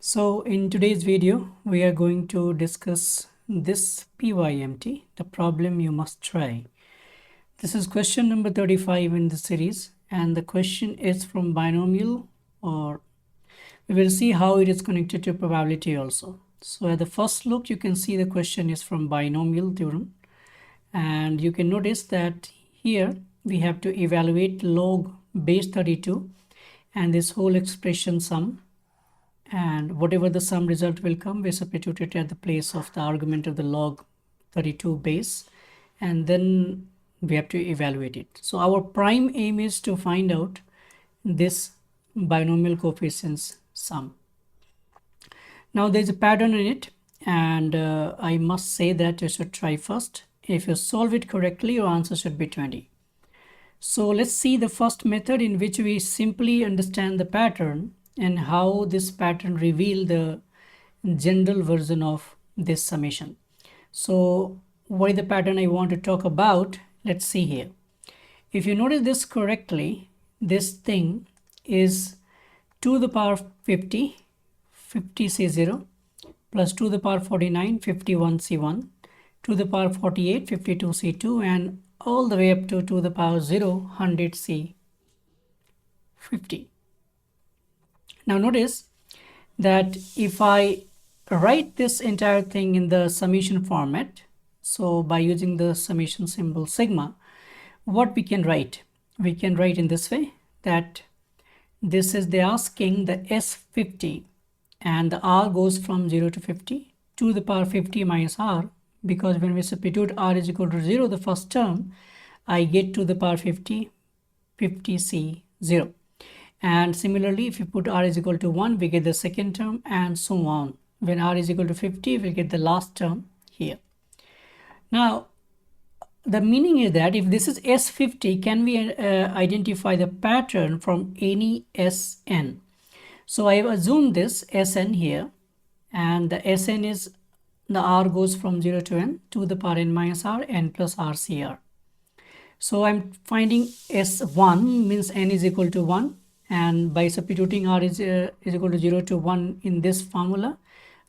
So in today's video, we are going to discuss this PYMT, the problem you must try. This is question number 35 in the series, and the question is from binomial, or we will see how it is connected to probability also. So at the first look, you can see the question is from binomial theorem, and you can notice that here we have to evaluate log base 32 and this whole expression sum, and whatever the sum result will come, we substitute it at the place of the argument of the log 32 base, and then we have to evaluate it. So our prime aim is to find out this binomial coefficients sum. Now there's a pattern in it, and I must say that you should try first. If you solve it correctly, your answer should be 20. So let's see the first method, in which we simply understand the pattern and how this pattern reveal the general version of this summation. So what is the pattern I want to talk about? Let's see here. If you notice this correctly, this thing is 2 to the power 50, 50C0, plus 2 to the power 49, 51C1, 2 to the power 48, 52C2, and all the way up to 2 to the power 0, 100C, 50. Now notice that if I write this entire thing in the summation format, so by using the summation symbol sigma, what we can write? We can write in this way, that this is the asking the S50, and the R goes from 0 to 50, 2 to the power 50 minus R, because when we substitute R is equal to 0, the first term, I get 2 to the power 50, 50C0. And similarly, if you put R is equal to 1, we get the second term, and so on. When R is equal to 50, we get the last term here. Now, the meaning is that if this is S50, can we identify the pattern from any Sn? So I have assumed this Sn here, and the Sn is the R goes from 0 to n, to the power n minus R, n plus RCR. So I'm finding S1 means n is equal to 1, and by substituting R is equal to 0 to 1 in this formula,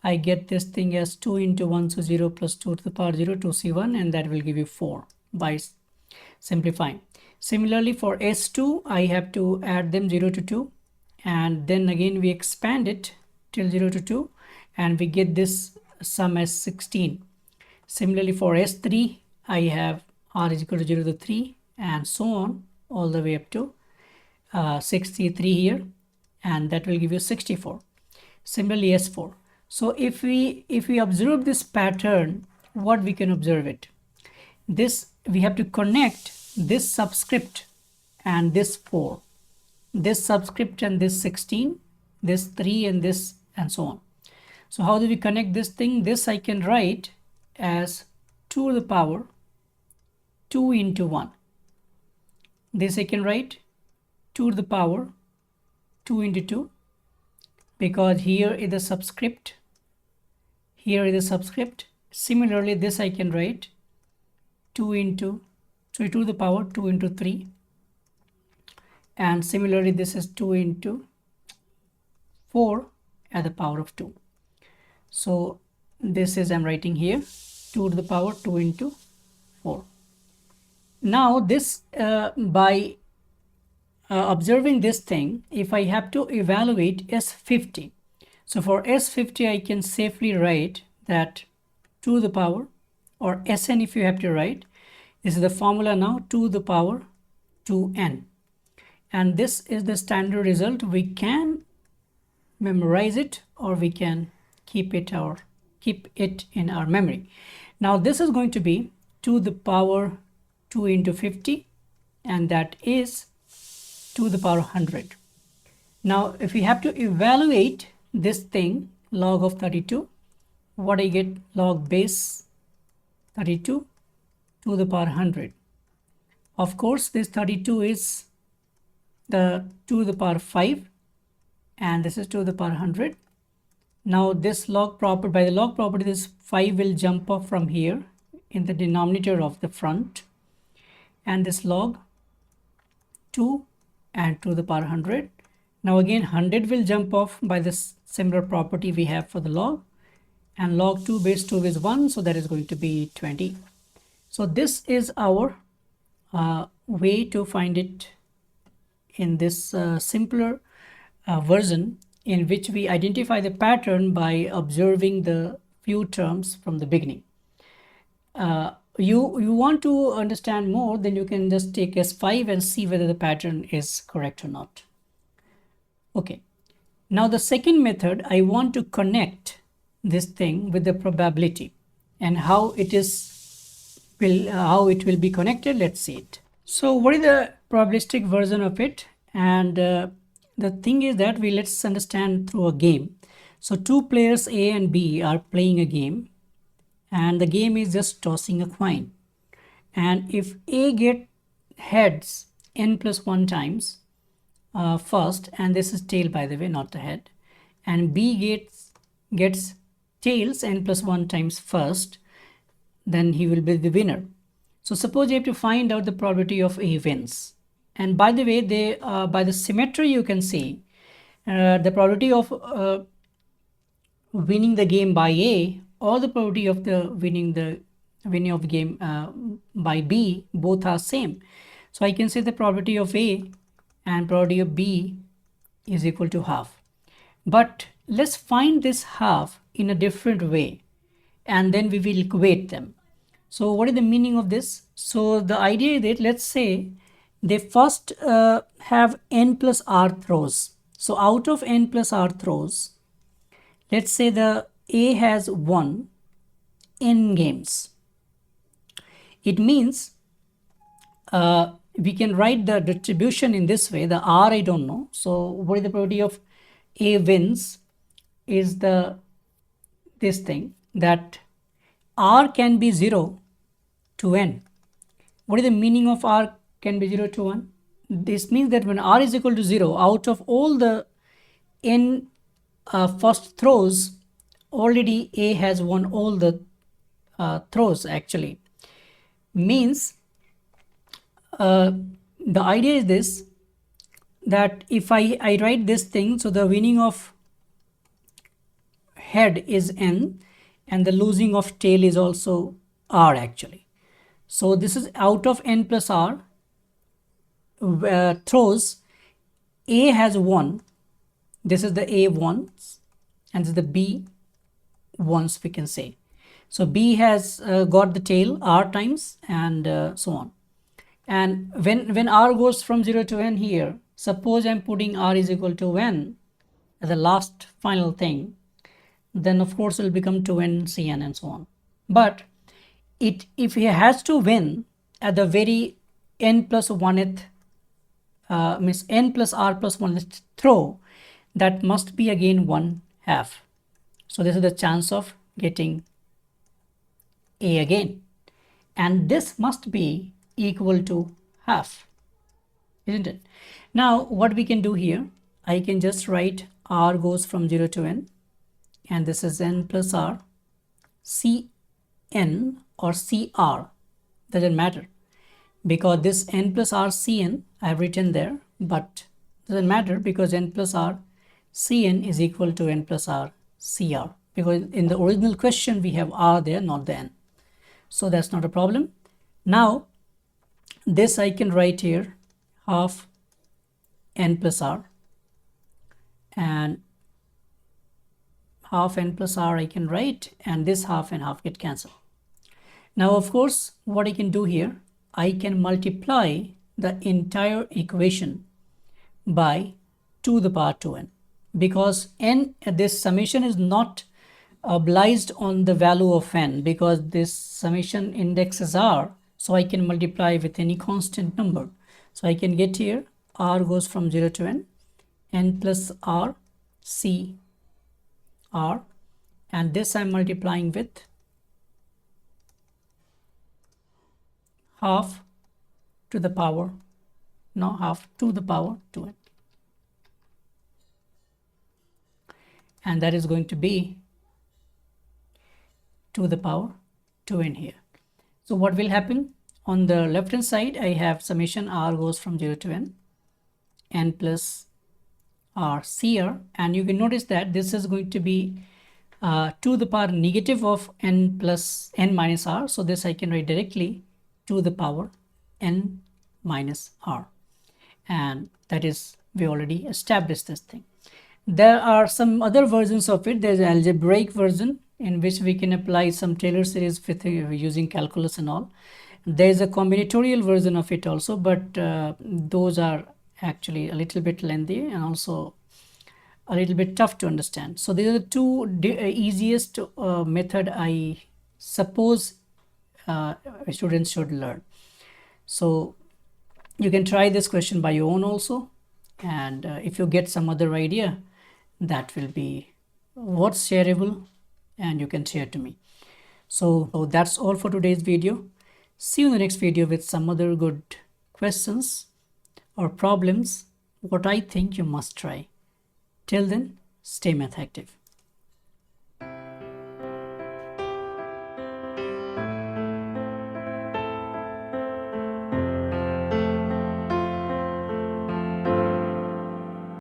I get this thing as 2 into 1, so 0 plus 2 to the power 0, 2C1, and that will give you 4 by simplifying. Similarly, for S2, I have to add them 0 to 2, and then again we expand it till 0 to 2, and we get this sum as 16. Similarly, for S3, I have R is equal to 0 to 3, and so on, all the way up to 63 here, and that will give you 64. Similarly, S4. So if we observe this pattern, what we can observe it? This, we have to connect this subscript and this 4, this subscript and this 16, this 3 and this, and so on. So how do we connect this thing? This I can write as 2 to the power 2 into 1. This I can write 2 to the power 2 into 2, because here is the subscript, here is the subscript. Similarly, this I can write 2 to the power 2 into 3, and similarly this is 2 into 4 at the power of 2. So this is, I'm writing here 2 to the power 2 into 4. Now this by observing this thing, if I have to evaluate S50, so for S50 I can safely write that 2 to the power, or Sn if you have to write, this is the formula now, 2 to the power 2n, and this is the standard result. We can memorize it, or we can keep it in our memory. Now this is going to be 2 to the power 2 into 50, and that is 2 to the power 100. Now if we have to evaluate this thing, log of 32, what I get? Log base 32 to the power 100. Of course, this 32 is the 2 to the power 5, and this is 2 to the power 100. Now this log property, by the log property, this 5 will jump off from here in the denominator of the front, and this log 2 and 2 to the power 100. Now again 100 will jump off by this similar property we have for the log, and log 2 base 2 is 1, so that is going to be 20. So this is our way to find it in this simpler version, in which we identify the pattern by observing the few terms from the beginning. You want to understand more, then you can just take S5 and see whether the pattern is correct or not. Okay, now the second method, I want to connect this thing with the probability, and how it will be connected. Let's see it. So what is the probabilistic version of it? And the thing is that let's understand through a game. So two players A and B are playing a game, and the game is just tossing a coin. And if A get heads n plus 1 times first, and this is tail, by the way, not the head, and B gets tails n plus 1 times first, then he will be the winner. So suppose you have to find out the probability of A wins. And by the way, they by the symmetry you can see the probability of winning the game by A, or the probability of the winning of the game by B, both are same. So I can say the probability of A and probability of B is equal to half. But let's find this half in a different way, and then we will equate them. So what is the meaning of this? So the idea is that, let's say they first have n plus r throws. So out of n plus r throws, let's say the A has won n games. It means we can write the distribution in this way. The R I don't know. So what is the probability of A wins is this thing, that R can be 0 to n. What is the meaning of R can be 0 to 1? This means that when R is equal to 0, out of all the n first throws, already A has won all the throws actually. Means the idea is this, that if I write this thing, so the winning of head is n, and the losing of tail is also r actually. So this is out of n plus r throws, A has won. This is the A wants, and this is the B wants, we can say. So B has got the tail r times, and so on. And when r goes from 0 to n here, suppose I'm putting r is equal to n as the last final thing, then of course it will become 2n cn and so on. But if he has to win at the very n plus 1th means n plus r plus 1th throw, that must be again 1/2. So this is the chance of getting A again, and this must be equal to half, isn't it? Now what we can do here, I can just write r goes from 0 to n, and this is n plus r, cn or cr, doesn't matter, because this n plus r cn I have written there, but doesn't matter because n plus r cn is equal to n plus r cr, because in the original question we have r there, not the n. So that's not a problem. Now this I can write here half n plus r, and half n plus r I can write, and this half and half get cancelled. Now of course what I can do here, I can multiply the entire equation by 2 to the power 2n, because n, this summation is not obliged on the value of n, because this summation index is r, so I can multiply with any constant number. So I can get here r goes from 0 to n plus r c r, and this I'm multiplying with half to the power, no, half to the power 2n, and that is going to be to the power 2n here. So what will happen? On the left hand side I have summation r goes from 0 to n plus or CR, and you can notice that this is going to be to the power negative of n plus n minus r. So this I can write directly to the power n minus r, and that is, we already established this thing. There are some other versions of it. There's an algebraic version in which we can apply some Taylor series with using calculus and all. There's a combinatorial version of it also, but those are actually a little bit lengthy and also a little bit tough to understand. So these are the two easiest method I suppose students should learn. So you can try this question by your own also, and if you get some other idea, that will be what's shareable, and you can share to me. So that's all for today's video. See you in the next video with some other good questions or problems what I think you must try. Till then, stay math active.